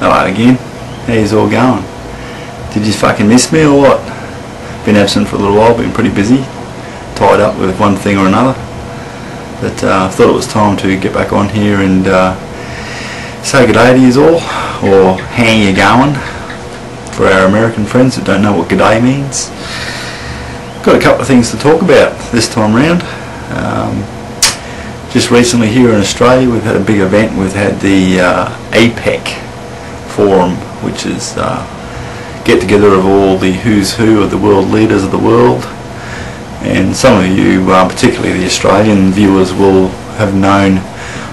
Hello again. How's all going? Did you fucking miss me or what? Been absent for a little while, been pretty busy, tied up with one thing or another. But I thought it was time to get back on here and say good day to you all, or how you going, for our American friends that don't know what good day means. Got a couple of things to talk about this time round. Just recently here in Australia we've had a big event. We've had the APEC forum, which is get together of all the who's who of the world leaders of the world, and some of you, particularly the Australian viewers, will have known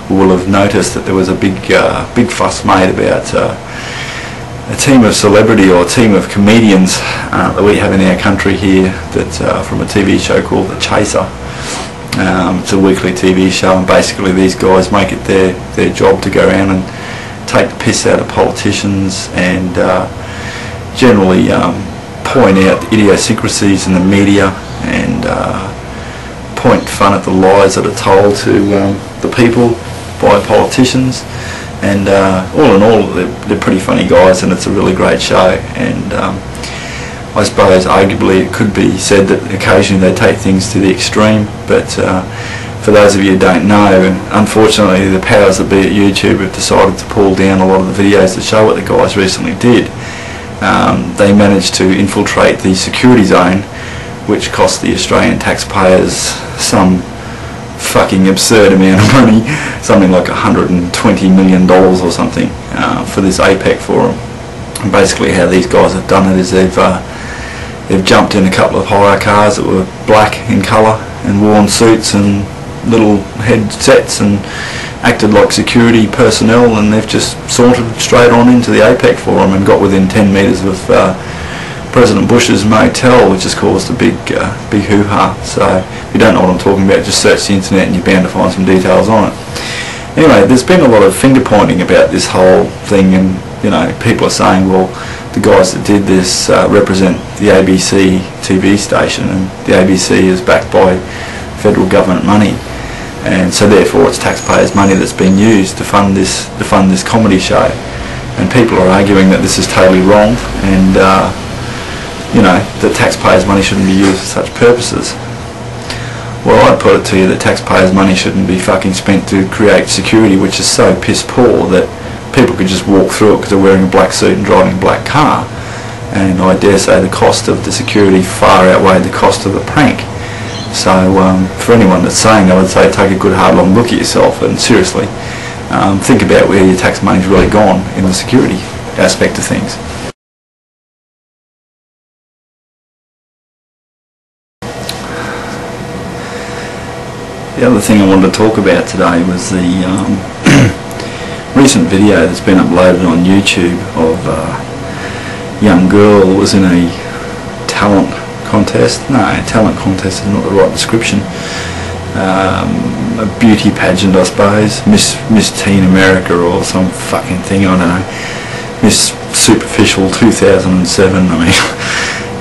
or will have noticed that there was a big fuss made about a team of celebrity or a team of comedians that we have in our country here, that from a TV show called The Chaser. It's a weekly TV show, and basically these guys make it their job to go around and take the piss out of politicians and generally point out the idiosyncrasies in the media and point fun at the lies that are told to the people by politicians. And all in all, they're pretty funny guys, and it's a really great show. And I suppose arguably it could be said that occasionally they take things to the extreme, but for those of you who don't know, unfortunately the powers that be at YouTube have decided to pull down a lot of the videos that show what the guys recently did. They managed to infiltrate the security zone, which cost the Australian taxpayers some fucking absurd amount of money, something like $120 million or something, for this APEC forum. And basically how these guys have done it is they've jumped in a couple of hire cars that were black in colour and worn suits and little headsets and acted like security personnel, and they've just sauntered straight on into the APEC forum and got within 10 metres of President Bush's motel, which has caused a big hoo-ha. So if you don't know what I'm talking about, just search the internet and you're bound to find some details on it. Anyway, there's been a lot of finger pointing about this whole thing, and you know, people are saying, well, the guys that did this represent the ABC TV station, and the ABC is backed by federal government money, and so therefore it's taxpayers' money that's been used to fund this comedy show. And people are arguing that this is totally wrong, and you know, that taxpayers' money shouldn't be used for such purposes. Well, I'd put it to you that taxpayers' money shouldn't be fucking spent to create security which is so piss poor that people could just walk through it because they're wearing a black suit and driving a black car. And I dare say the cost of the security far outweighed the cost of the prank. So for anyone that's saying, I would say take a good hard long look at yourself and seriously think about where your tax money's really gone in the security aspect of things. The other thing I wanted to talk about today was the recent video that's been uploaded on YouTube of a young girl that was in a talent contest. No, talent contest is not the right description. A beauty pageant, I suppose. Miss Teen America or some fucking thing, I don't know. Miss Superficial 2007, I mean.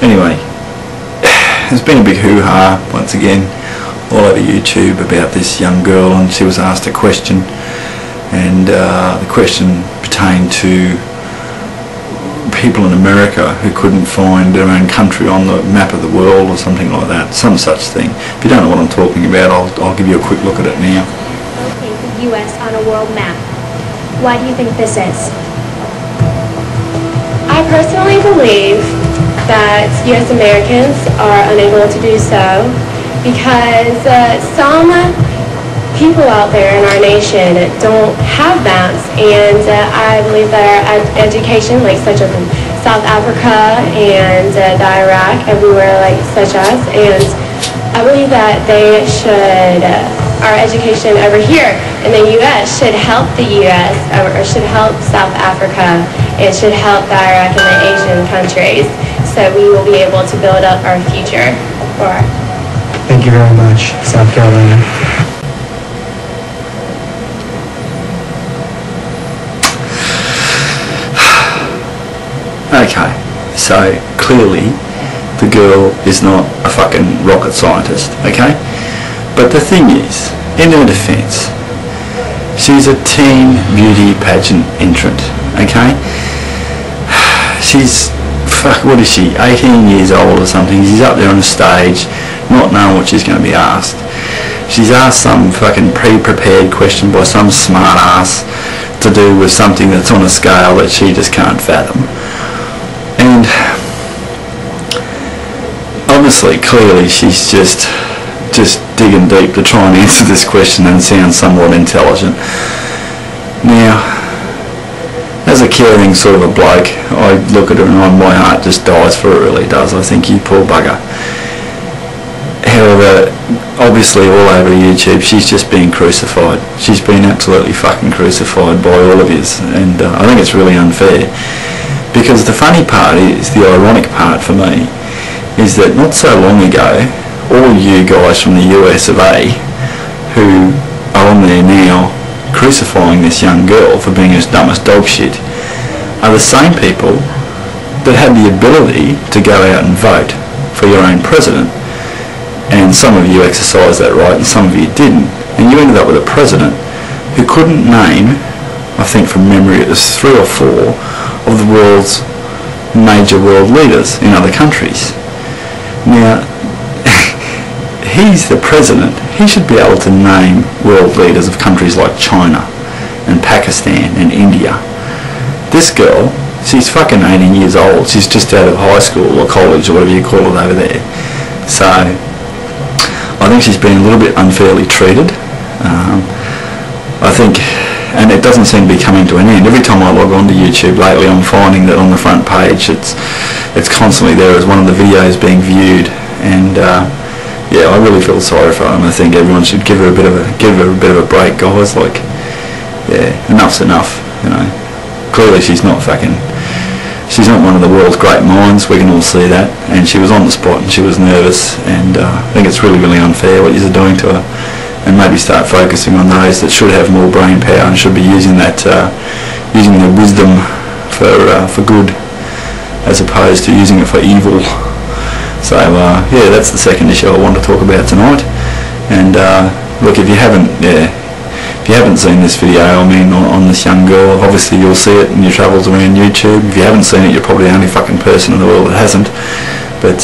Anyway, there's been a big hoo-ha once again all over YouTube about this young girl, and she was asked a question, and the question pertained to people in America who couldn't find their own country on the map of the world or something like that, some such thing. If you don't know what I'm talking about, I'll give you a quick look at it now. Locate the US on a world map. Why do you think this is? I personally believe that US Americans are unable to do so because some people out there in our nation don't have maps, and I believe that our education, like such as in South Africa and Iraq, everywhere like such as, and I believe that they should, our education over here in the U.S. should help the U.S. or should help South Africa, and should help the Iraq and the Asian countries, so we will be able to build up our future for. Thank you very much, South Carolina. Okay, so clearly the girl is not a fucking rocket scientist, okay? But the thing is, in her defence, she's a teen beauty pageant entrant, okay? she's, fuck, what is she, 18 years old or something. She's up there on the stage, not knowing what she's going to be asked. She's asked some fucking pre-prepared question by some smart ass to do with something that's on a scale that she just can't fathom. And obviously, clearly, she's just digging deep to try and answer this question and sound somewhat intelligent. Now, as a caring sort of a bloke, I look at her and my heart just dies for her, it really does. I think, you poor bugger. However, obviously all over YouTube she's just being crucified. She's been absolutely fucking crucified by all of yous, and I think it's really unfair. Because the funny part is, the ironic part for me, is that not so long ago, all you guys from the US of A who are on there now crucifying this young girl for being as dumb as dog shit are the same people that had the ability to go out and vote for your own president. And some of you exercised that right and some of you didn't. And you ended up with a president who couldn't name, I think from memory it was 3 or 4 of the world's major world leaders in other countries. Now, he's the president. He should be able to name world leaders of countries like China and Pakistan and India. This girl, she's fucking 18 years old. She's just out of high school or college or whatever you call it over there. So I think she's been a little bit unfairly treated. I think, and it doesn't seem to be coming to an end. Every time I log on to YouTube lately, I'm finding that on the front page it's constantly there as one of the videos being viewed, and yeah, I really feel sorry for her, and I think everyone should give her a bit of a break, guys. Like, yeah, enough's enough, you know. Clearly she's not one of the world's great minds, we can all see that, and she was on the spot and she was nervous, and I think it's really, really unfair what you're doing to her, and maybe start focusing on those that should have more brain power and should be using that, using their wisdom for good, as opposed to using it for evil. So yeah, that's the second issue I want to talk about tonight. And look, if you haven't seen this video, I mean, on this young girl, obviously you'll see it in your travels around YouTube. If you haven't seen it, you're probably the only fucking person in the world that hasn't. But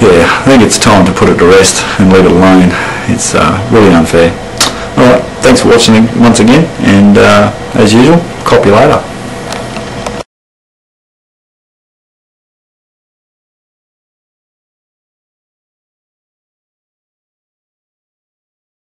yeah, I think it's time to put it to rest and leave it alone. It's really unfair. Alright, thanks for watching once again, and as usual, cop you later.